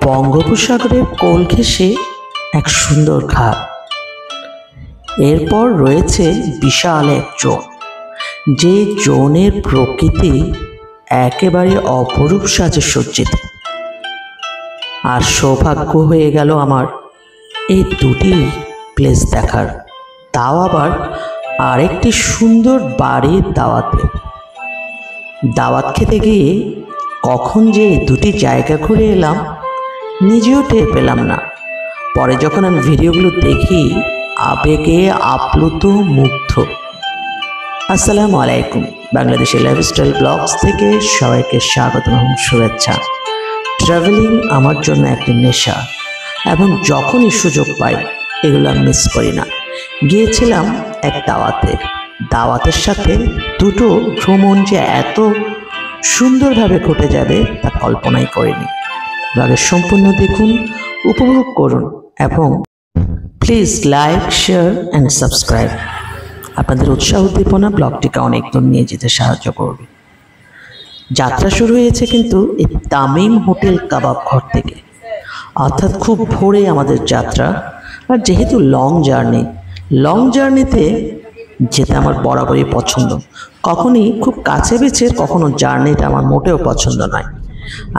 বঙ্গোপসাগরের কোল ঘেঁষে এক সুন্দর ঘাট। এরপর রয়েছে বিশাল এক জোন, যে জোনের প্রকৃতি একেবারে অপরূপ সাজে সজ্জিত। আর সৌভাগ্য হয়ে গেল আমার এই দুটি প্লেস দেখার, তাও আবার আরেকটি সুন্দর বাড়ির দাওয়াত খেতে গিয়ে কখন যে দুটি জায়গা ঘুরে এলাম নিজেও টের পেলাম না। পরে যখন আমি ভিডিওগুলো দেখি আবেগে আপ্লুত, মুগ্ধ। আসসালামু আলাইকুম, বাংলাদেশের লাইফস্টাইল ব্লগস থেকে সবাইকে স্বাগত এবং শুভেচ্ছা। ট্রাভেলিং আমার জন্য একটি নেশা এবং যখনই সুযোগ পাই এগুলো আমি মিস করি না। গিয়েছিলাম এক দাওয়াতের সাথে দুটো ভ্রমণ যে এত সুন্দরভাবে ঘটে যাবে তা কল্পনাই করিনি। ব্লগের সম্পূর্ণ দেখুন, উপভোগ করুন এবং please like, share and subscribe. আপনাদের উৎসাহ উদ্দীপনা ব্লগটিকে অনেক দূর নিয়ে যেতে সাহায্য করবে। যাত্রা শুরু হয়েছে কিন্তু এই তামিম হোটেল কাবাব ঘর থেকে, অর্থাৎ খুব ভোরে আমাদের যাত্রা। আর যেহেতু লং জার্নিতে যেতে আমার বরাবরই পছন্দ। কখনই খুব কাছে বেছে কখনো জার্নিটা আমার মোটেও পছন্দ নয়।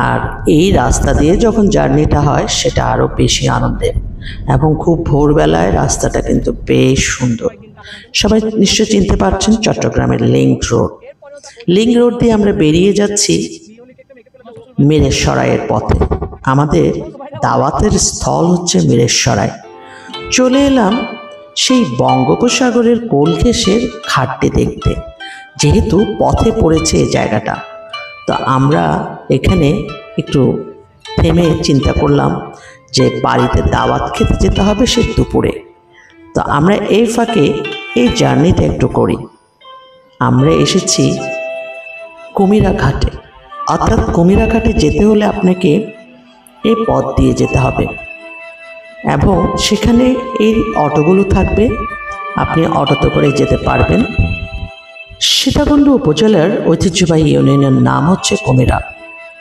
আর এই রাস্তা দিয়ে যখন জার্নিটা হয় সেটা আরও বেশি আনন্দের। এবং খুব ভোরবেলায় রাস্তাটা কিন্তু বেশ সুন্দর। সবাই নিশ্চয় চিনতে পারছেন চট্টগ্রামের লিংক রোড দিয়ে আমরা বেরিয়ে যাচ্ছি মিরেশরাইয়ের পথে। আমাদের দাওয়াতের স্থল হচ্ছে মিরেশরাই। চলে এলাম সেই বঙ্গোপসাগরের কোল ঘেঁষের ঘাটটি দেখতে, যেহেতু পথে পড়েছে এই জায়গাটা। তো আমরা এখানে একটু থেমে চিন্তা করলাম যে বাড়িতে দাওয়াত খেতে যেতে হবে সে দুপুরে। তো আমরা এই ফাঁকে এই জার্নিটা একটু করি। আমরা এসেছি কুমিরা ঘাটে, অর্থাৎ কুমিরা ঘাটে যেতে হলে আপনাকে এই পথ দিয়ে যেতে হবে এবং সেখানে এই অটোগুলো থাকবে, আপনি অটোতে করে যেতে পারবেন। সীতাকুণ্ড উপজেলার ঐতিহ্যবাহী ইউনিয়নের নাম হচ্ছে কুমিরা।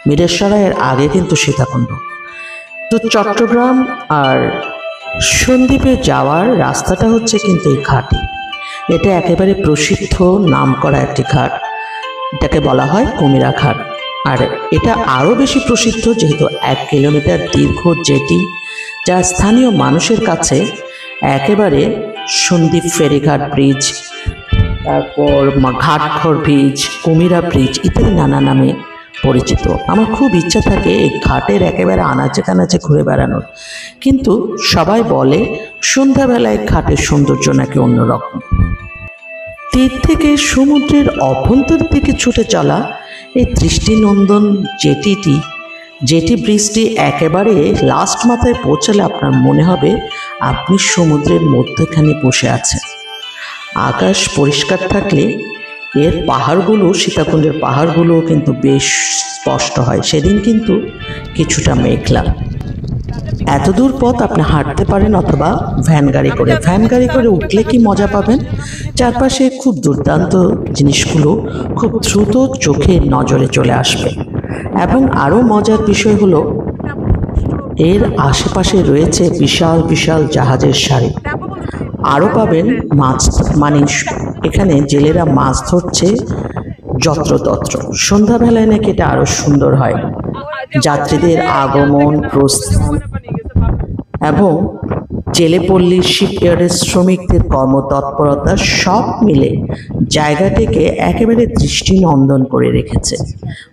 মিরেশরাইয়ের আগে কিন্তু সীতাকুণ্ড। তো চট্টগ্রাম আর সন্দ্বীপে যাওয়ার রাস্তাটা হচ্ছে কিন্তু এই ঘাটই। এটা একেবারে প্রসিদ্ধ নাম করা একটি ঘাট, এটাকে বলা হয় কুমিরা ঘাট। আর এটা আরও বেশি প্রসিদ্ধ যেহেতু 1 কিলোমিটার দীর্ঘ জেটি, যা স্থানীয় মানুষের কাছে একেবারে সন্দ্বীপ ফেরিঘাট ব্রিজ, তারপর ঘাটঘর ব্রিজ, কুমিরা ব্রিজ ইত্যাদি নানা নামে পরিচিত। আমার খুব ইচ্ছা থাকে এই ঘাটের একেবারে আনাচে কানাচে ঘুরে বেড়ানোর, কিন্তু সবাই বলে সন্ধ্যাবেলায় ঘাটের সৌন্দর্য নাকি অন্যরকম। তীর থেকে সমুদ্রের অভ্যন্তর দিকে ছুটে চলা এই দৃষ্টিনন্দন জেটি ব্রিজটি একেবারে লাস্ট মাথায় পৌঁছালে আপনার মনে হবে আপনি সমুদ্রের মধ্যখানে বসে আছেন। আকাশ পরিষ্কার থাকলে এর পাহাড়গুলো, সীতাকুণ্ডের পাহাড়গুলো কিন্তু বেশ স্পষ্ট হয়। সেদিন কিন্তু কিছুটা মেঘলা। এত দূর পথ আপনি হাঁটতে পারেন অথবা ভ্যান গাড়ি করে উঠলে কি মজা পাবেন। চারপাশে খুব দুর্দান্ত জিনিসগুলো খুব দ্রুত চোখে নজরে চলে আসবে। এবং আরও মজার বিষয় হলো এর আশেপাশে রয়েছে বিশাল বিশাল জাহাজের সারি। আরও পাবেন মাছ, মানে এখানে জেলেরা মাছ ধরছে যত্রতত্র। সন্ধ্যাবেলায় নাকি এটা আরও সুন্দর হয়। যাত্রীদের আগমন, প্রস্থান এবং জেলেপল্লী শিপইয়ার্ডের শ্রমিকদের কর্মতৎপরতা সব মিলে জায়গাটিকে একেবারে দৃষ্টিনন্দন করে রেখেছে।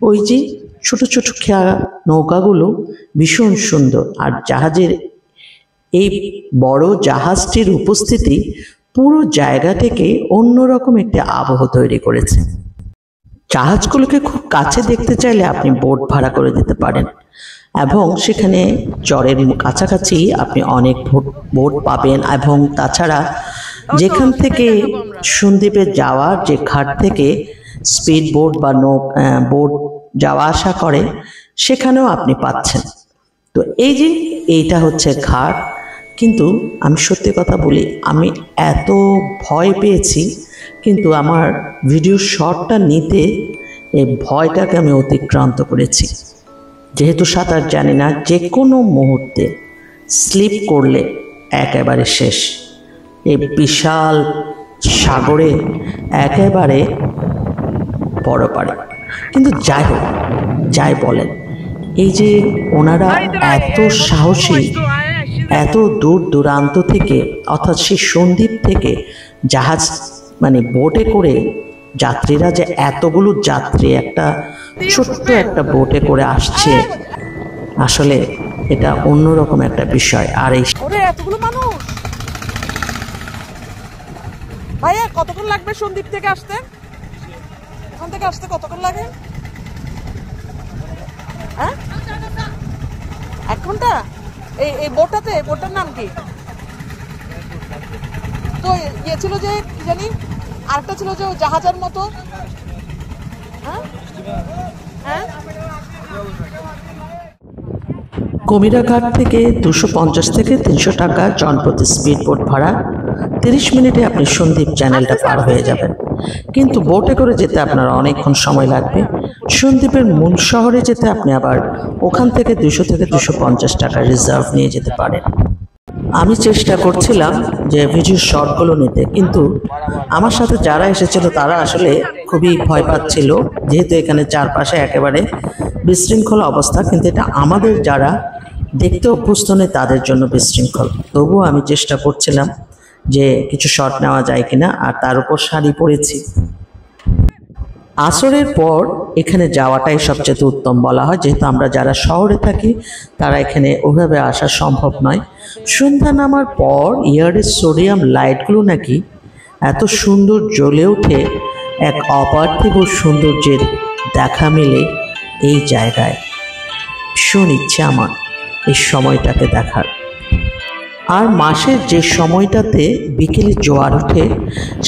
ওই যে ছোট ছোট নৌকাগুলো ভীষণ সুন্দর। আর জাহাজের এই বড় জাহাজটির উপস্থিতি পুরো জায়গাটিকে অন্যরকম একটি আবহ তৈরি করেছে। জাহাজগুলোকে খুব কাছে দেখতে চাইলে আপনি বোট ভাড়া করে দিতে পারেন এবং সেখানে চরের কাছাকাছি আপনি অনেক বোট পাবেন। এবং তাছাড়া যেখান থেকে সন্দ্বীপে যাওয়ার যে ঘাট থেকে স্পিড বোট বা বোট যাওয়া আসা করে সেখানেও আপনি পাচ্ছেন। তো এইটা হচ্ছে ঘাট। কিন্তু আমি সত্যি কথা বলি, আমি এত ভয় পেয়েছি, কিন্তু আমার ভিডিও শটটা নিতে এই ভয়টাকে আমি অতিক্রান্ত করেছি। যেহেতু সাঁতার জানি না, যে কোনো মুহূর্তে স্লিপ করলে একেবারে শেষ। এই বিশাল সাগরে একেবারে বড় পারে। কিন্তু যাই হোক, যাই বলেন, এই যে ওনারা এত সাহসী, এত দূর দূরান্ত থেকে, অর্থাৎ সেই সন্দ্বীপ থেকে জাহাজ মানে বোটে করে যাত্রীরা যে এতগুলো যাত্রী একটা ছোট্ট একটা বোটে করে আসছে, আসলে এটা অন্যরকম একটা বিষয়। আর এই এতগুলো মানুষ, ভাইয়া কতক্ষণ লাগবে সন্দ্বীপ থেকে আসতে? ওখান থেকে আসতে কতক্ষণ লাগে? হ্যাঁ, 1 ঘন্টা। এই বোটটাতে, বোটটার নাম কি? তো ইয়ে ছিল যে কি জানি, আরেকটা ছিল যে জাহাজের মতো। হ্যাঁ হ্যাঁ, কুমিরাঘাট থেকে 250 থেকে 300 টাকা জনপ্রতি স্পিড বোট ভাড়া। 30 মিনিটে আপনি সন্দ্বীপ চ্যানেলটা পার হয়ে যাবেন। কিন্তু বোটে করে যেতে আপনার অনেকক্ষণ সময় লাগবে। সন্দ্বীপের মূল শহরে যেতে আপনি আবার ওখান থেকে 200 থেকে 250 টাকা রিজার্ভ নিয়ে যেতে পারেন। আমি চেষ্টা করছিলাম যে ভিডিও শর্টগুলো নিতে, কিন্তু আমার সাথে যারা এসেছিল তারা আসলে খুবই ভয় পাচ্ছিল, যেহেতু এখানে চারপাশে একেবারে বিশৃঙ্খল অবস্থা। কিন্তু এটা আমাদের যারা দেখতে অভ্যস্ত নেই তাদের জন্য বিশৃঙ্খল। তবুও আমি চেষ্টা করছিলাম যে কিছু শর্ট নেওয়া যায় কিনা। আর তার উপর শাড়ি পরেছি। আসরের পর এখানে যাওয়াটাই সবচেয়ে উত্তম বলা হয়, যেহেতু আমরা যারা শহরে থাকি তারা এখানে ওভাবে আসা সম্ভব নয়। সন্ধ্যা নামার পর ইয়ারের সোডিয়াম লাইটগুলো নাকি এত সুন্দর জ্বলে ওঠে, এক অপার্থিব সৌন্দর্যের দেখা মিলে এই জায়গায়। ভীষণ ইচ্ছে আমার এই সময়টাকে দেখার। আর মাসের যে সময়টাতে বিকেলে জোয়ার ওঠে,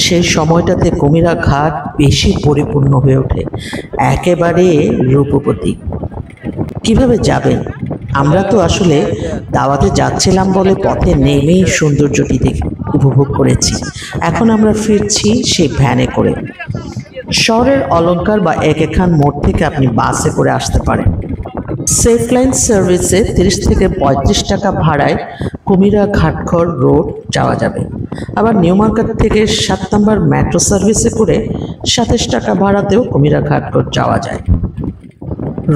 সেই সময়টাতে কুমিরাঘাট বেশি পরিপূর্ণ হয়ে ওঠে, একেবারে রূপবতী। কিভাবে যাবেন? আমরা তো আসলে দাওয়াতে যাচ্ছিলাম বলে পথে নেমেই সৌন্দর্যটি উপভোগ করেছি। এখন আমরা ফিরছি সেই ভ্যানে করে। শহরের অলঙ্কার বা একেখান মোড় থেকে আপনি বাসে করে আসতে পারেন। সেফ লাইন সার্ভিসে 30 থেকে 35 টাকা ভাড়ায় কুমিরাঘাটঘর রোড যাওয়া যাবে। আবার নিউ মার্কেট থেকে 7 নম্বর মেট্রো সার্ভিসে করে 27 টাকা ভাড়াতেও কুমিরাঘাটঘর যাওয়া যায়।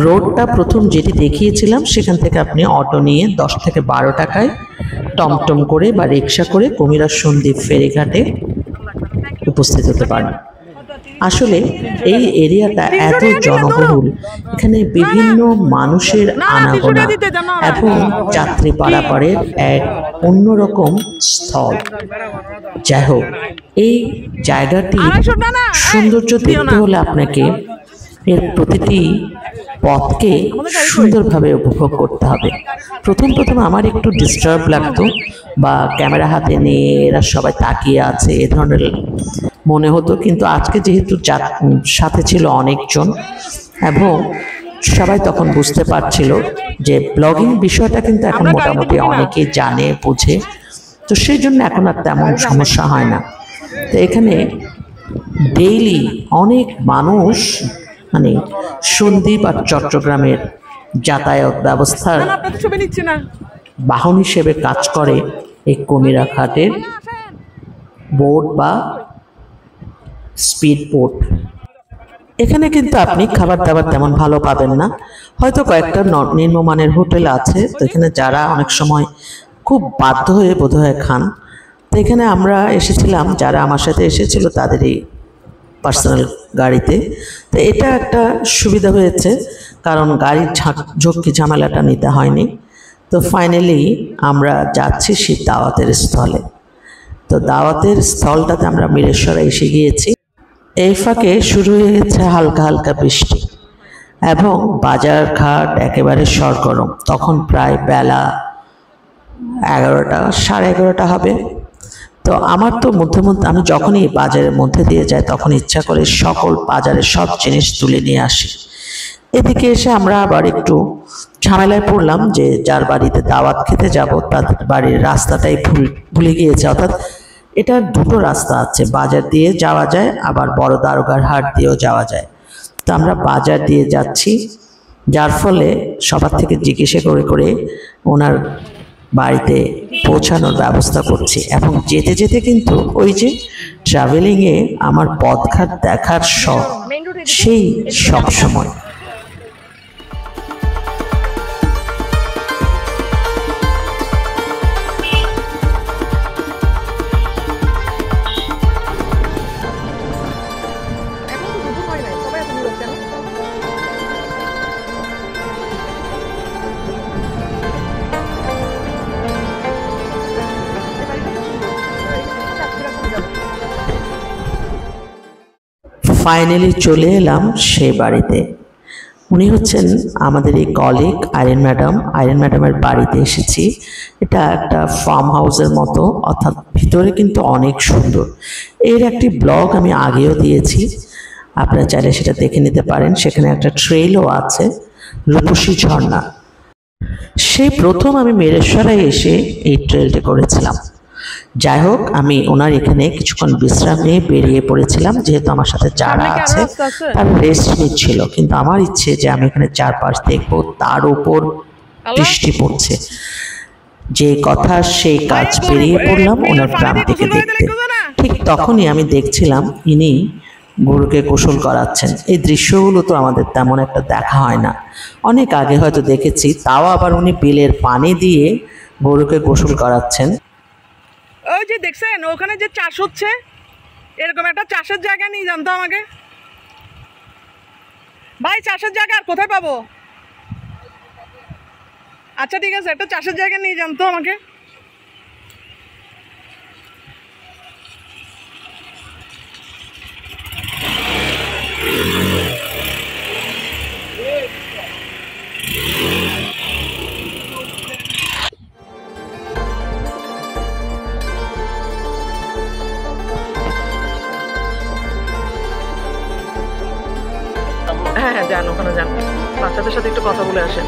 রোডটা প্রথম যেটি দেখিয়েছিলাম সেখান থেকে আপনি অটো নিয়ে 10 থেকে 12 টাকায় টমটম করে বা রিক্সা করে কুমিরা সন্দ্বীপ ফেরিঘাটে উপস্থিত হতে পারেন। আসলে এই এরিয়াটা এত জনবহুল, এখানে বিভিন্ন মানুষের আনাগোনা এবং যাত্রী পারাপারের এক অন্যরকম স্থল। যাই হোক, এই জায়গাটি সৌন্দর্য দেখতে হলে আপনাকে এর প্রতিটি পথকে সুন্দরভাবে উপভোগ করতে হবে। প্রথম আমার একটু ডিস্টার্ব লাগতো, বা ক্যামেরা হাতে নিয়ে এরা সবাই তাকিয়ে আছে এ ধরনের মনে হতো। কিন্তু আজকে যেহেতু সাথে ছিল অনেকজন এবং সবাই তখন বুঝতে পারছিল যে ব্লগিং বিষয়টা কিন্তু এখন মোটামুটি অনেকেই জানে বোঝে, তো সেই জন্য এখন আর তেমন সমস্যা হয় না। তো এখানে ডেইলি অনেক মানুষ মানে সন্দ্বীপ আর চট্টগ্রামের যাতায়াত ব্যবস্থার বাহন হিসেবে কাজ করে এই কুমিরাঘাটের বোট বা স্পিড বোট। এখানে কিন্তু আপনি খাবার দাবার তেমন ভালো পাবেন না, হয়তো কয়েকটা নিম্নমানের হোটেল আছে, তো এখানে যারা অনেক সময় খুব বাধ্য হয়ে বোধহয় খান। তো এখানে আমরা এসেছিলাম, যারা আমার সাথে এসেছিল তাদেরই পার্সোনাল গাড়িতে। তো এটা একটা সুবিধা হয়েছে, কারণ গাড়ির ঝক্কি ঝামেলাটা নিতে হয়নি। তো ফাইনালি আমরা যাচ্ছি সেই দাওয়াতের স্থলে। তো দাওয়াতের স্থলটাতে আমরা মিরেশ্বরে এসে গিয়েছি। এই ফাঁকে শুরু হয়ে গেছে হালকা হালকা বৃষ্টি এবং বাজার ঘাট একেবারে সরগরম। তখন প্রায় বেলা 11টা, 11:30 হবে। তো আমার তো মধ্যে মধ্যে আমি যখনই বাজারের মধ্যে দিয়ে যাই তখন ইচ্ছা করে সকল বাজারের সব জিনিস তুলে নিয়ে আসি। এদিকে এসে আমরা আবার একটু ঝামেলায় পড়লাম যে যার বাড়িতে দাওয়াত খেতে যাব তাদের বাড়ির রাস্তাটাই ভুলে গিয়েছে। অর্থাৎ এটা দুটো রাস্তা আছে, বাজার দিয়ে যাওয়া যায় আবার বড় দারোগার হাট দিয়েও যাওয়া যায়। তো আমরা বাজার দিয়ে যাচ্ছি। যার ফলে সবার থেকে জিজ্ঞাসা করে করে ওনার বাড়িতে পৌঁছানোর ব্যবস্থা করছি। এবং যেতে যেতে কিন্তু ওই যে ট্রাভেলিংয়ে আমার পথঘাট দেখার শখ সেই সবসময়। ফাইনালি চলে এলাম সেই বাড়িতে। উনি হচ্ছেন আমাদের এই কলিগ আইরিন ম্যাডাম। আইরিন ম্যাডামের বাড়িতে এসেছি। এটা একটা ফার্ম হাউসের মতো, অর্থাৎ ভিতরে কিন্তু অনেক সুন্দর। এর একটি ব্লগ আমি আগেও দিয়েছি, আপনারা চাইলে সেটা দেখে নিতে পারেন। সেখানে একটা ট্রেলও আছে, রূপসী ঝর্ণা। সেই প্রথম আমি মেরেশ্বরায় এসে এই ট্রেলটা করেছিলাম। যাই হোক, আমি ওনার এখানে কিছুক্ষণ বিশ্রাম নিয়ে বেরিয়ে পড়েছিলাম, যেহেতু আমার সাথে যারা আছে তার রেস্ট নিচ্ছিল। কিন্তু আমার ইচ্ছে যে আমি এখানে চারপাশ দেখবো, তার উপর বৃষ্টি পড়ছে। যে কথা সেই কাজ, বেরিয়ে পড়লাম ওনার গ্রামটিকে দেখতে। ঠিক তখনই আমি দেখছিলাম ইনি গরুকে গোসল করাচ্ছেন। এই দৃশ্যগুলো তো আমাদের তেমন একটা দেখা হয় না, অনেক আগে হয়তো দেখেছি, তাও আবার উনি বিলের পানি দিয়ে গরুকে গোসল করাচ্ছেন। ওই যে দেখছেন ওখানে যে চাষ হচ্ছে, এরকম একটা চাষের জায়গা নিয়ে যান তো আমাকে ভাই। চাষের জায়গা আর কোথায় পাবো? আচ্ছা ঠিক আছে, একটা চাষের জায়গা নিয়ে যান তো আমাকে। হ্যাঁ হ্যাঁ, যান ওখানে যান, বাচ্চাদের সাথে একটু কথা বলে আসেন।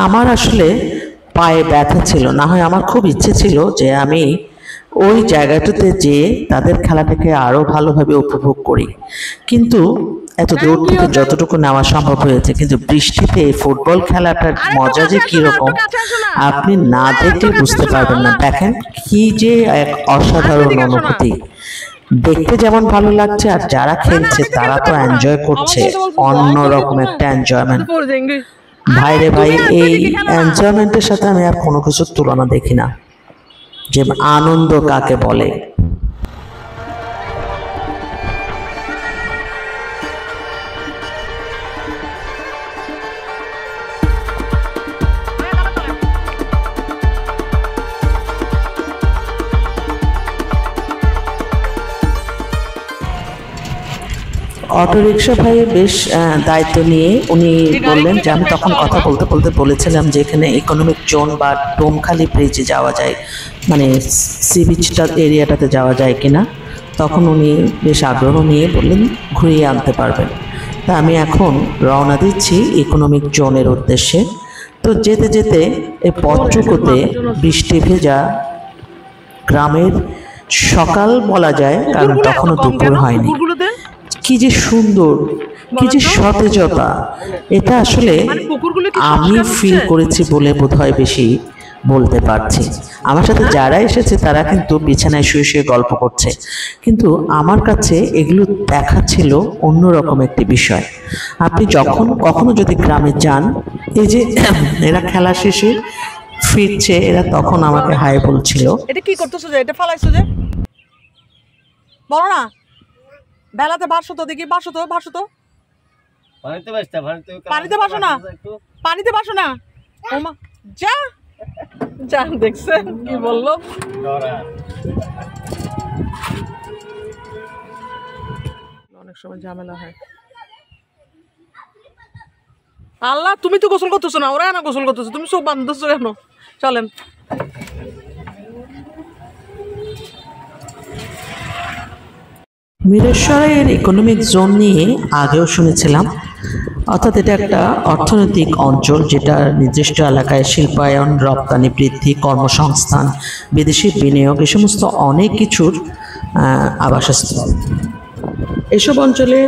আমার আসলে পায়ে ব্যথা ছিল, না হয় আমার খুব ইচ্ছে ছিল যে আমি ওই জায়গাটাতে যেয়ে তাদের খেলাটাকে আরও ভালোভাবে উপভোগ করি। কিন্তু এত দূর থেকে যতটুকু নেওয়া সম্ভব হয়েছে, কিন্তু বৃষ্টিতে ফুটবল খেলাটার মজা যে কীরকম আপনি না দেখলে বুঝতে পারবেন না। দেখেন কি যে এক অসাধারণ অনুভূতি, দেখতে যেমন ভালো লাগছে, আর যারা খেলছে তারা তো এনজয় করছে, অন্যরকম একটা এনজয়মেন্ট। ভাইরে ভাই, এই এনজয়মেন্টের সাথে আমি আর কোনো কিছুর তুলনা দেখি না, যে আনন্দ কাকে বলে। অটোরিকশা ভাই বেশ দায়িত্ব নিয়ে উনি বললেন যে, আমি তখন কথা বলতে বলতে বলেছিলাম যে এখানে ইকোনমিক জোন বা ডোমখালি ব্রিজে যাওয়া যায়, মানে সি বিচটা এরিয়াটাতে যাওয়া যায় কিনা। তখন উনি বেশ আগ্রহ নিয়ে বললেন ঘুরিয়ে আনতে পারবেন। তা আমি এখন রওনা দিচ্ছি ইকোনমিক জোনের উদ্দেশ্যে। তো যেতে যেতে এই পথটুকুতে বৃষ্টি ভেজা গ্রামের সকাল বলা যায়, কারণ তখনও দুপুর হয়নি, কি যে সুন্দর, কি যে সতেজতা, এটা আসলে আমি ফিল করেছি বলে বোধহয় বেশি বলতে পারছি। আমার সাথে যারা এসেছে তারা কিন্তু বিছানায় শুয়ে শুয়ে গল্প করছে, কিন্তু আমার কাছে এগুলো দেখা ছিল অন্যরকম একটি বিষয়। আপনি যখন কখনো যদি গ্রামে যান, এই যে এরা খেলা শেষে ফিরছে, এরা তখন আমাকে হাই বলছিল। এটা কি করতেছো যে এটা ফালাইছো যে? বলো না, বেলাতে ভাসো তো, দেখি ভাসো তো, ভাসো তো। পানিতে ভাসো না, পানিতে ভাসো না। ওমা যা যা, দেখছেন কি বললো? অনেক সময় ঝামেলা হয়। আল্লাহ, তুমি তো গোসল করতেছো না, ওরা না গোসল করতেছো, তুমি সব বান্ধছো কেন? চলেন। মিরেশ্বরের ইকোনমিক জোন নিয়ে আগেও শুনেছিলাম, অর্থাৎ এটা একটা অর্থনৈতিক অঞ্চল যেটা নির্দিষ্ট এলাকায় শিল্পায়ন, রপ্তানি বৃদ্ধি, কর্মসংস্থান, বিদেশি বিনিয়োগ এ সমস্ত অনেক কিছুর আবাসস্থল। এসব অঞ্চলে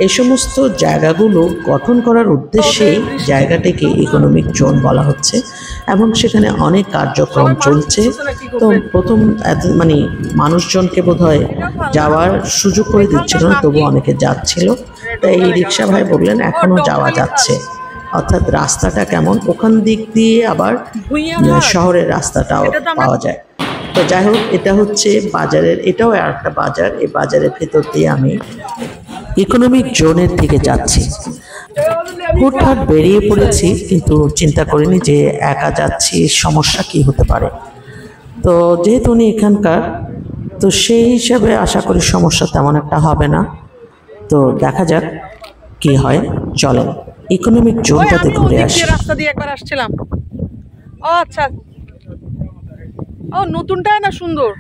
এই সমস্ত জায়গাগুলো গঠন করার উদ্দেশ্যেই জায়গাটিকে ইকোনমিক জোন বলা হচ্ছে এবং সেখানে অনেক কার্যক্রম চলছে। তো প্রথম মানে মানুষজনকে বোধহয় যাওয়ার সুযোগ করে দিচ্ছিল না, তবু অনেকে যাচ্ছিল। তাই এই রিক্সা ভাই বললেন এখনও যাওয়া যাচ্ছে, অর্থাৎ রাস্তাটা কেমন, ওখান দিক দিয়ে আবার শহরের রাস্তাটাও পাওয়া যায়। তো যাই হোক, এটা হচ্ছে বাজারের, এটাও একটা বাজার। এই বাজারের ভেতর দিয়ে আমি ইকোনমিক জোনের দিকে যাচ্ছি। হুটহাট বেরিয়ে পড়েছি, কিন্তু চিন্তা করিনি যে একা যাচ্ছি, সমস্যা কি হতে পারে। তো যেহেতু উনি এখানকার, তো সেই হিসাবে আশা করি সমস্যা তেমন একটা হবে না। তো দেখা যাক কি হয়। চলেন ইকোনমিক জোনটাতে ঘুরে আসি। রাস্তা দিয়ে একবার আসছিলাম। ও আচ্ছা, ও নতুনটাই না সুন্দর,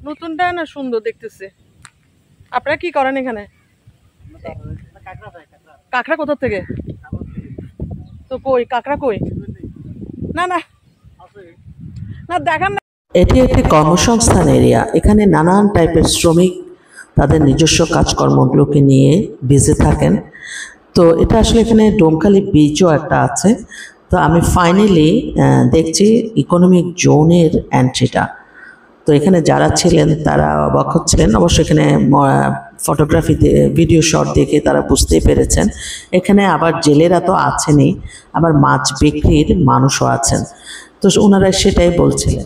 নতুনটাই না সুন্দর দেখতেছে। আপনারা কি করেন এখানে? কাঁকড়া কোথা থেকে? তো কই কাঁকড়া কই? না না না, দেখান না। এটি একটি কর্মসংস্থান এরিয়া। এখানে নানান টাইপের শ্রমিক তাদের নিজস্ব কাজকর্মগুলোকে নিয়ে বিজি থাকেন। তো এটা আসলে এখানে ডোমখালি বিচও একটা আছে। তো আমি ফাইনালি দেখছি ইকোনমিক জোনের এন্ট্রিটা। তো এখানে যারা ছিলেন তারা অবাক হচ্ছিলেন। অবশ্য এখানে ফটোগ্রাফিতে ভিডিও শট দেখে তারা বুঝতেই পেরেছেন। এখানে আবার জেলেরা তো আছেনই, আবার মাছ বিক্রির মানুষও আছেন। তো ওনারা সেটাই বলছিলেন।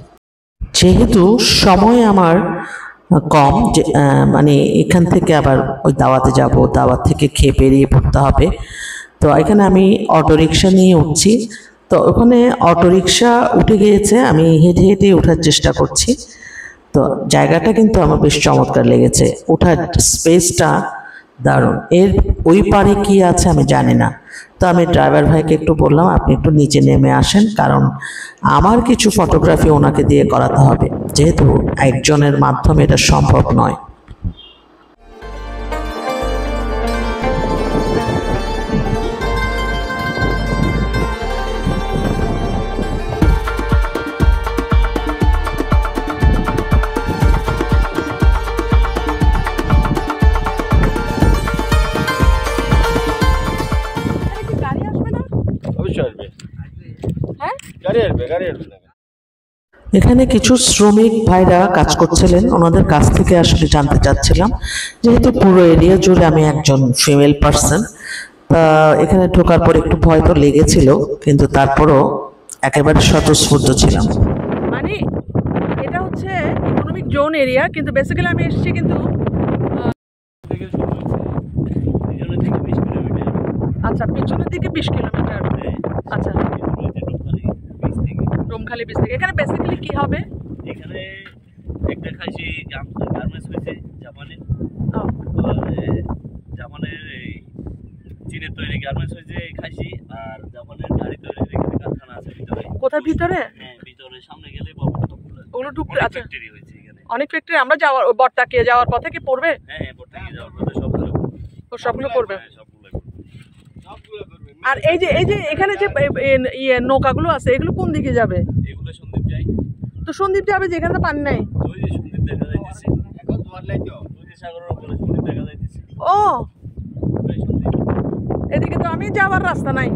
যেহেতু সময় আমার কম, যে মানে এখান থেকে আবার ওই দাওয়াতে যাব, দাওয়াত থেকে খেয়ে বেরিয়ে পড়তে হবে। তো এখানে আমি অটোরিকশা নিয়ে উঠছি। তো ওখানে অটোরিকশা উঠে গিয়েছে, আমি হেঁটে হেঁটে ওঠার চেষ্টা করছি। তো জায়গাটা কিন্তু আমার বেশ চমৎকার লেগেছে, ওঠার স্পেসটা দারুণ। এর ওই পারে কি আছে আমি জানি না। তো আমি ড্রাইভার ভাইকে একটু বললাম আপনি একটু নিচে নেমে আসেন, কারণ আমার কিছু ফটোগ্রাফি ওনাকে দিয়ে করাতে হবে, যেহেতু একজনের মাধ্যমে এটা সম্ভব নয়। এখানে কিছু শ্রমিক ভাইরা কাজ করছিলেন, ওনাদের কাছ থেকে আসলে জানতে চাচ্ছিলাম, যেহেতু পুরো এরিয়া জুড়ে আমি একজন ফিমেল পার্সন। তা এখানে ঢোকার পর একটু ভয় তো লেগেছিল, কিন্তু তারপরও একেবারে স্বতঃস্ফূর্ত ছিলাম। মানে এটা হচ্ছে ইকোনমিক জোন এরিয়া, কিন্তু বেসিক্যালি আমি এসেছি কিন্তু আচ্ছা পিছনের দিকে 20 কিলোমিটার। আচ্ছা, ডোমখালি বিচ থেকে এখানে বেসিক্যালি কি হবে? এখানে একটা খাইছি গার্মেন্টস হয়েছে জাপানের, জাপানের চীনের তৈরি গার্মেন্টস হয়েছে খাইছি, আর জাপানের গাড়ি তৈরির এখানে কারখানা আছে ভিতরে। কোথায় ভিতরে? হ্যাঁ ভিতরে, সামনে গেলে ওগুলো ঢুকতে আছে। ফ্যাক্টরি হয়েছে এখানে, অনেক ফ্যাক্টরি। আমরা যাওয়ার বটতাকে যাওয়ার পথে কি পড়বে? হ্যাঁ বটতাকে যাওয়ার পথে সবগুলো পড়বে। আর এই যে এখানে যে নৌকাগুলো আছে এগুলো কোন দিকে যাবে? এগুলো সন্দ্বীপ যায়। তো সন্দ্বীপ যাবে যেখানে পানি নাই? ওই যে সন্দ্বীপ দেখা যাইতেছে এখন, তোমার লাইট ওই যে সাগরের উপরে সন্দ্বীপ দেখা যাইতেছে। ও এদিকে তো আমি যাওয়ার রাস্তা নাই।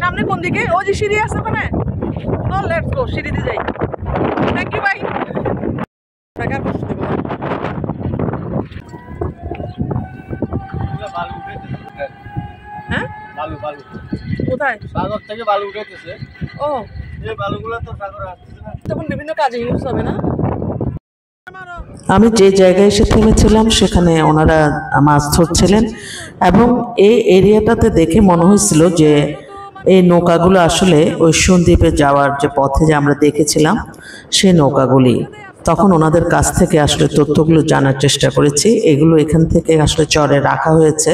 সামনে কোন দিকে? ওই যে সিঁড়ি আছে ওখানে। ও লেটস গো, সিঁড়ি দিয়ে যাই। থ্যাংক ইউ ভাই। টাকার কষ্ট দেব। হ্যাঁ বালু বালু কোথায়? সাগর থেকে বালু উঠাইতেছে। ও এই বালুগুলো তো সাগরে আসছে না, তখন বিভিন্ন কাজে ইউজ হবে না? আমি যে জায়গায় এসে থেমেছিলাম সেখানে ওনারা মাছ ধরছিলেন, এবং এই এরিয়াটাতে দেখে মনে হয়েছিল যে এই নৌকাগুলো আসলে ওই সন্দ্বীপে যাওয়ার যে পথে যে আমরা দেখেছিলাম সেই নৌকাগুলি। তখন ওনাদের কাছ থেকে আসলে তথ্যগুলো জানার চেষ্টা করেছি। এগুলো এখান থেকে আসলে চরে রাখা হয়েছে,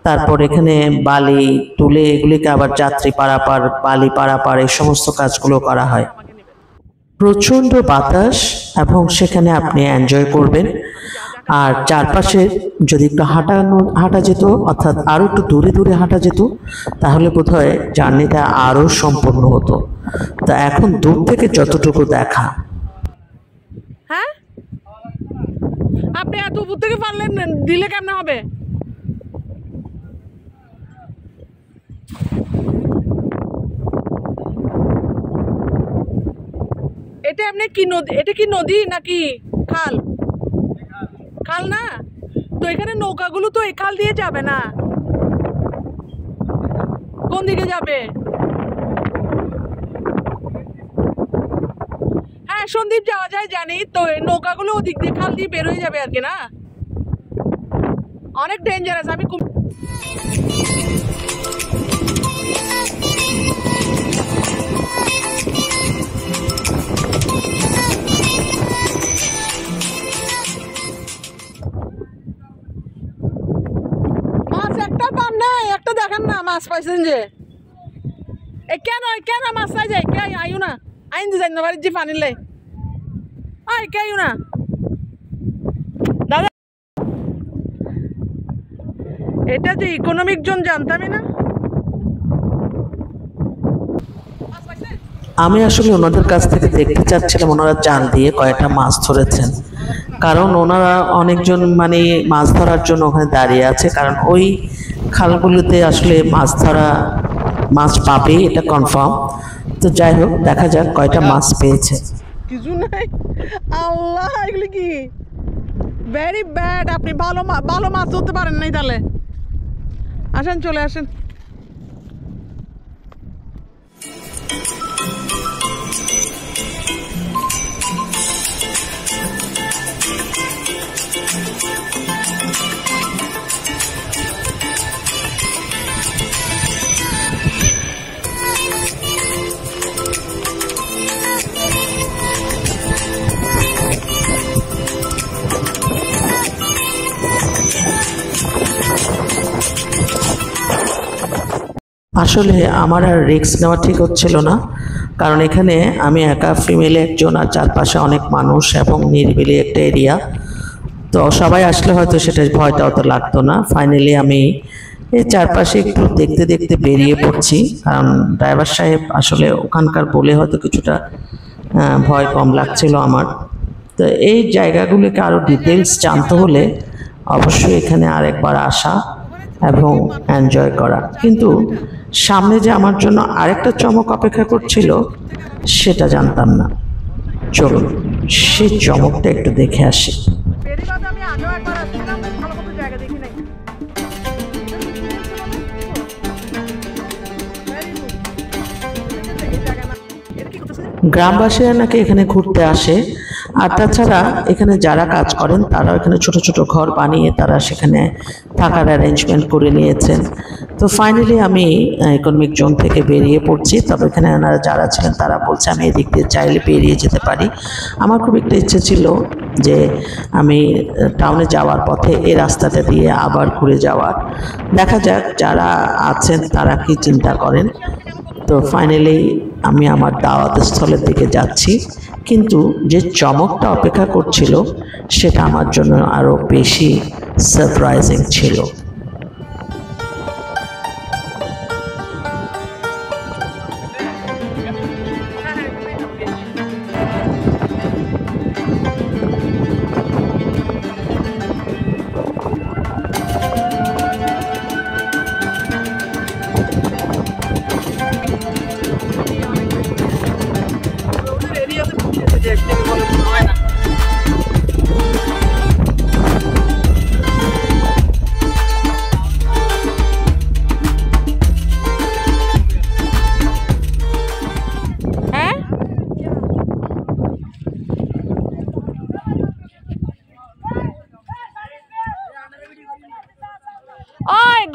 তারপর এখানে বালি তুলে এগুলিকে আবার যাত্রী পারাপার, বালি পারাপার এই সমস্ত কাজগুলো করা হয়। প্রচণ্ড বাতাস এবং সেখানে আপনি এনজয় করবেন। আর চারপাশে যদি একটু হাঁটা যেত, অর্থাৎ আরও একটু দূরে দূরে হাঁটা যেত, তাহলে বোধহয় জার্নিটা আরও সম্পূর্ণ হতো। তা এখন দূর থেকে যতটুকু দেখা। হ্যাঁ, আপনি এত উপর থেকে পারলেন, দিলে কেমন হবে? এটা এমনি কি নদী? এটা কি নদী নাকি খাল? খাল না তো, এখানে নৌকাগুলো তো এই খাল দিয়ে যাবে না, কোন দিকে যাবে? হ্যাঁ, সন্দ্বীপ যাওয়া যায় জানি তো, নৌকাগুলো ওদিক দিয়ে খাল দিয়ে বের হয়ে যাবে আর কি, না? অনেক ডেঞ্জারাস। আমি মাছ একটা পান না, একটা দেখেন না মাছ পাইছেন যে। কেন কেন মাছ পাই যায়? কে আইও না, আইন যে যাই না বাড়ির যে পানির লাই, আই কে আইও না দাদা। এটা যে ইকোনমিক জোন জানতামই না। আমি আসলে ওনাদের কাছ থেকে দেখতে চাচ্ছিলাম ওনারা জাল দিয়ে কয়েকটা মাছ ধরেছেন, কারণ ওনারা অনেকজন মানে মাছ ধরার জন্য ওখানে দাঁড়িয়ে আছে, কারণ ওই খালগুলোতে আসলে মাছ পাবে এটা কনফার্ম। তো যাই হোক, দেখা যাক কয়টা মাছ পেয়েছে। কিছু নাই, আল্লাহ এগুলি কি ভেরি ব্যাড। আপনি ভালো মাছ ধরতে পারেন নাই তাহলে। আসেন, চলে আসেন। আসলে আমার আর রিস্ক নেওয়া ঠিক হচ্ছিল না, কারণ এখানে আমি একা, ফিমেল একজন, আর চারপাশে অনেক মানুষ এবং নিরিবিলি একটা এরিয়া। তো সবাই আসলে হয়তো সেটা ভয়টা অত লাগতো না। ফাইনালি আমি এই চারপাশে একটু দেখতে দেখতে বেরিয়ে পড়ছি, কারণ ড্রাইভার সাহেব আসলে ওখানকার বলে হয়তো কিছুটা ভয় কম লাগছিল আমার। তো এই জায়গাগুলোকে আরও ডিটেলস জানতে হলে অবশ্যই এখানে আরেকবার আসা এবং এনজয় করা। কিন্তু সামনে যে আমার জন্য আরেকটা চমক অপেক্ষা করছিল সেটা জানতাম না। চলুন সেই চমকটা একটু দেখে আসি। আমি আগেও একবার আসছিলাম, ভালো মতো জায়গা দেখি নাই। গ্রামবাসীরা নাকি এখানে ঘুরতে আসে, আর তাছাড়া এখানে যারা কাজ করেন তারাও এখানে ছোট ছোট ঘর বানিয়ে তারা সেখানে থাকার অ্যারেঞ্জমেন্ট করে নিয়েছেন। তো ফাইনালি আমি ইকোনমিক জোন থেকে বেরিয়ে পড়ছি। তবে এখানে ওনারা যারা ছিলেন তারা বলছে আমি এদিক দিয়ে চাইলে বেরিয়ে যেতে পারি। আমার খুব একটা ইচ্ছে ছিল যে আমি টাউনে যাওয়ার পথে এই রাস্তাটা দিয়ে আবার ঘুরে যাওয়ার। দেখা যাক যারা আছেন তারা কি চিন্তা করেন। তো ফাইনালি আমি আমার দাওয়াত স্থলের দিকে যাচ্ছি, কিন্তু যে চমকটা অপেক্ষা করছিল সেটা আমার জন্য আরও বেশি সারপ্রাইজিং ছিল।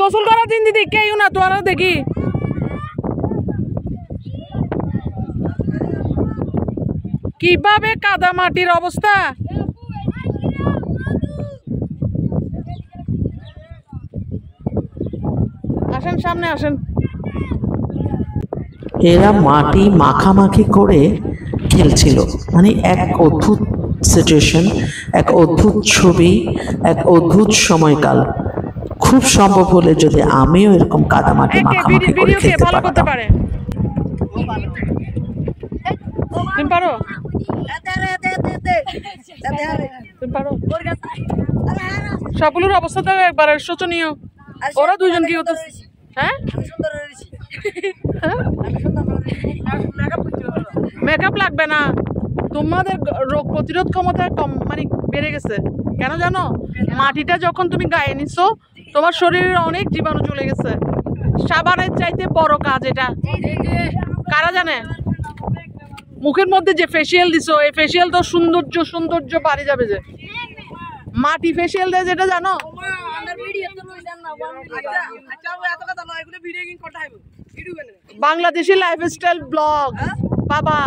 গোসল করার দিন দিদি কেউ না, তোরা দেখি কিভাবে কাদা মাটির অবস্থা। আসেন সামনে আসেন। এরা মাটি মাখামাখি করে খেলছিল, মানে এক অদ্ভুত সিচুয়েশন, এক অদ্ভুত ছবি, এক অদ্ভুত সময়কাল। খুব সম্ভব হলে যদি আমিও এরকম কাদামাটি মাখামাখি করে খেলতে ভালো করতে পারতাম। পারে। তুমি পারো? তুমি পারো? সবগুলোর অবস্থা তো একবারে শোচনীয়। ওরা দুইজন কি হতো? হ্যাঁ, মেকআপ লাগবে না, তোমাদের রোগ প্রতিরোধ ক্ষমতা কম মানে বেড়ে গেছে। কেন জানো? মাটিটা যখন তুমি গায়ে নিছো তোমার শরীরে অনেক জীবাণু চলে গেছে। সাবানের চাইতে বড় কাজ এটা, কারা জানে? মুখের মধ্যে যে ফেসিয়াল দিছো, এই ফেসিয়াল তো সৌন্দর্য বাড়ি যাবে। যে মাটি ফেসিয়াল দেয় যেটা জানো? বাংলাদেশি লাইফস্টাইল ব্লগ বাবা।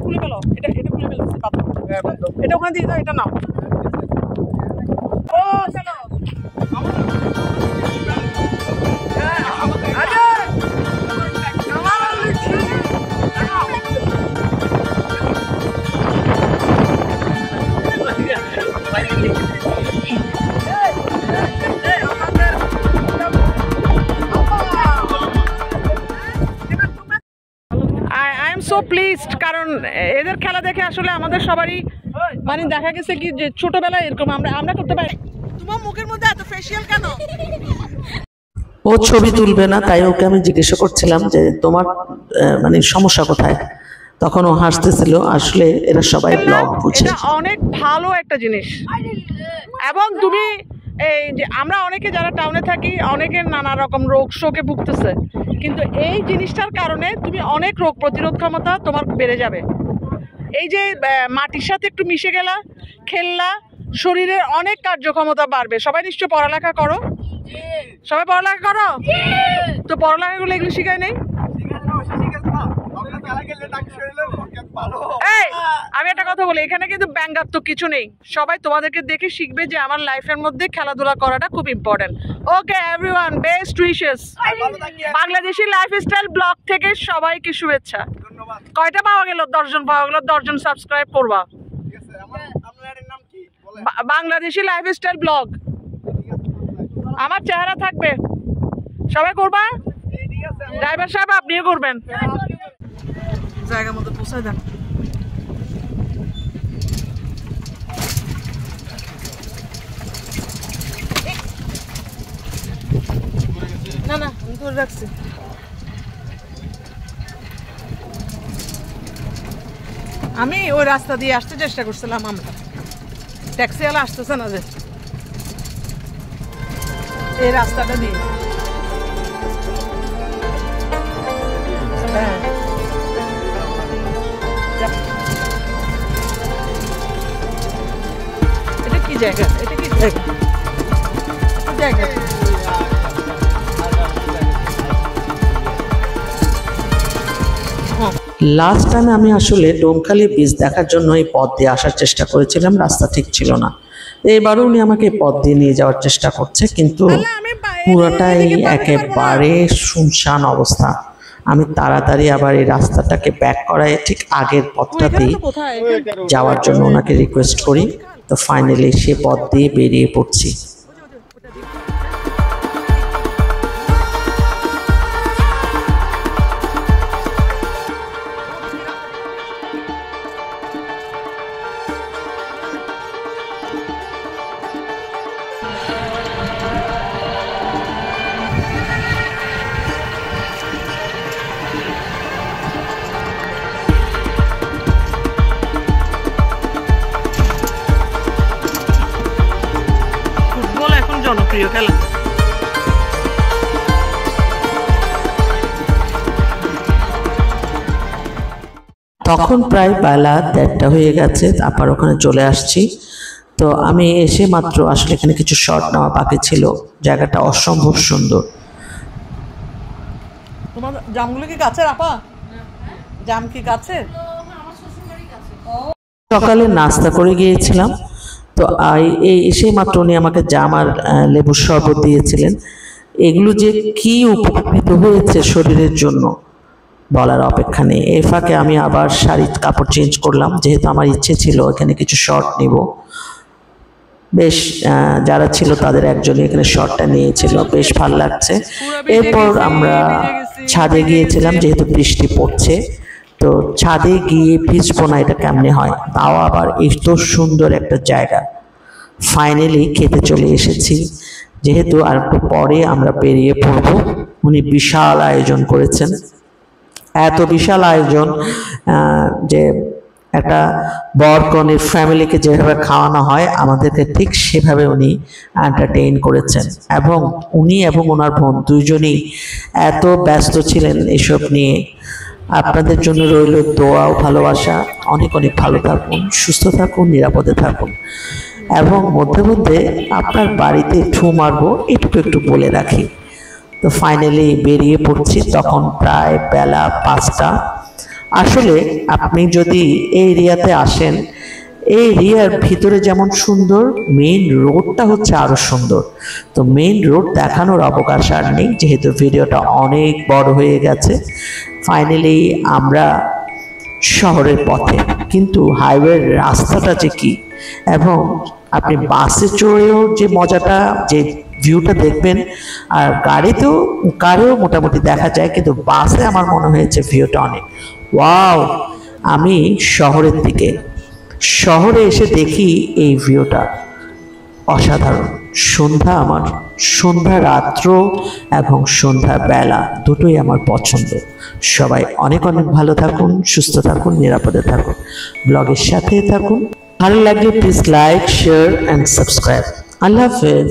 খুলে ফেলো, এটা খুলে ফেলো, এটা ওখানে দিয়ে দাও, এটা নাও। সো প্লিজড, কারণ এদের খেলা দেখে আসলে আমাদের সবারই মানে দেখা গেছে কি যে ছোটবেলায় এরকম আমরা করতে পারি। তোমার মুখের মধ্যে এত ফেসিয়াল কেন? ও ছবি তুলবে না, তাই ওকে আমি জিজ্ঞাসা করছিলাম যে তোমার মানে সমস্যা কোথায়। তখন ও হাসতেছিল। আসলে এরা সবাই ব্লগ বুঝে। এটা অনেক ভালো একটা জিনিস। এবং তুমি এই যে আমরা অনেকে যারা টাউনে থাকি, অনেকের নানা রকম রোগ শোকে ভুগতেছে, কিন্তু এই জিনিসটার কারণে তুমি অনেক রোগ প্রতিরোধ ক্ষমতা তোমার বেড়ে যাবে। এই যে মাটির সাথে একটু মিশে গেলা, খেললা, শরীরের অনেক কার্যক্ষমতা বাড়বে। সবাই নিশ্চয় পড়ালেখা করো? সবাই পড়ালেখা করো তো? পড়ালেখাগুলো এগুলো শিখায় নেই? এই আমি একটা কথা বলি, এখানে কিন্তু ব্যঙ্গাত্মক কিছু নেই। সবাই তোমাদেরকে দেখে শিখবে যে আমার লাইফের মধ্যে খেলাধুলা করাটা খুব ইম্পর্টেন্ট। ওকে everyone, best wishes. Bangladeshi lifestyle blog থেকে সবাইকে শুভেচ্ছা। কয়টা পাওয়া গেল? 10 জন পাওয়া গেল। 10 জন সাবস্ক্রাইব করবা। বাংলাদেশি লাইফস্টাইল ব্লগ, আমার চেহারা থাকবে, সবাই করবা। ড্রাইভার সাহেব আপনিও করবেন। জায়গা মতো পৌঁছায় দেন। না না আমি ধরে রাখছি। আমি ওই রাস্তা দিয়ে আসতে চেষ্টা করছিলাম, আমরা ট্যাক্সিওয়ালা আসতেছে না যে এই রাস্তাটা দিয়ে। হ্যাঁ এটা কি জায়গা? এটা কি জায়গা? লাস্ট টাইম আমি আসলে ডোমখালি বীচ দেখার জন্য এই পথ দিয়ে আসার চেষ্টা করেছিলাম, রাস্তা ঠিক ছিল না। এবারও উনি আমাকে এই পথ দিয়ে নিয়ে যাওয়ার চেষ্টা করছে, কিন্তু পুরোটাই একেবারে শুনশান অবস্থা। আমি তাড়াতাড়ি আবার এই রাস্তাটাকে ব্যাক করায় ঠিক আগের পথটাতেই যাওয়ার জন্য ওনাকে রিকোয়েস্ট করি। তো ফাইনালি সে পথ দিয়ে বেরিয়ে পড়ছি। জনপ্রিয় খেলা। তখন প্রায় বেলা 1:30 হয়ে গেছে। তারপর ওখানে চলে আসছি। তো আমি এসে মাত্র আসলে এখানে কিছু শট নেওয়া বাকি ছিল। জায়গাটা অসম্ভব সুন্দর। তোমার জামগুলো কি গাছের আপা? জাম কি গাছের? সকালে নাস্তা করে গিয়েছিলাম। তো এই এসে মাত্র উনি আমাকে জাম আর লেবুর শরবত দিয়েছিলেন। এগুলো যে কি উপকৃত হয়েছে শরীরের জন্য বলার অপেক্ষা নেই। এই ফাঁকে আমি আবার শাড়ির কাপড় চেঞ্জ করলাম, যেহেতু আমার ইচ্ছে ছিল এখানে কিছু শর্ট নিব। বেশ যারা ছিল তাদের একজনই এখানে শর্টটা নিয়েছিল, বেশ ভালো লাগছে। এরপর আমরা ছাদে গিয়েছিলাম, যেহেতু বৃষ্টি পড়ছে। তো ছাদে গিয়ে ভিজবো না এটা কেমনে হয়, তাও আবার এত সুন্দর একটা জায়গা। ফাইনালি খেতে চলে এসেছি, যেহেতু আর একটু পরে আমরা বেরিয়ে পড়ব। উনি বিশাল আয়োজন করেছেন, এত বিশাল আয়োজন যে একটা বর কনের ফ্যামিলিকে যেভাবে খাওয়ানো হয় আমাদেরকে ঠিক সেভাবে উনি এন্টারটেইন করেছেন। এবং উনি এবং ওনার বোন দুইজনই এত ব্যস্ত ছিলেন এসব নিয়ে। আপনাদের জন্য রইল দোয়া ও ভালোবাসা। অনেক অনেক ভালো থাকুন, সুস্থ থাকুন, নিরাপদে থাকুন। এবং মধ্যে মধ্যে আপনার বাড়িতে ঠু মারবো এটুকু একটু বলে রাখি। তো ফাইনালি বেরিয়ে পড়ছি, তখন প্রায় বেলা 5টা। আসলে আপনি যদি এই এরিয়াতে আসেন, এই এরিয়ার ভিতরে যেমন সুন্দর, মেইন রোডটা হচ্ছে আরও সুন্দর। তো মেইন রোড দেখানোর অবকাশ আর নেই, যেহেতু ভিডিওটা অনেক বড় হয়ে গেছে। ফাইনালি আমরা শহরের পথে, কিন্তু হাইওয়ের রাস্তাটা যে কি, এবং আপনি বাসে চড়েও যে মজাটা, যে ভিউটা দেখবেন, আর গাড়িও মোটামুটি দেখা যায়, কিন্তু বাসে আমার মনে হয়েছে ভিউটা অনেক ওয়াও। আমি শহরে এসে দেখি এই ভিউটা অসাধারণ। সন্ধ্যা রাত্র এবং সন্ধ্যা বেলা দুটোই আমার পছন্দ। সবাই অনেক অনেক ভালো থাকুন, সুস্থ থাকুন, নিরাপদে থাকুন, ব্লগের সাথে থাকুন। ভালো লাগলে please like, share and subscribe. আল্লাহ হাফেজ।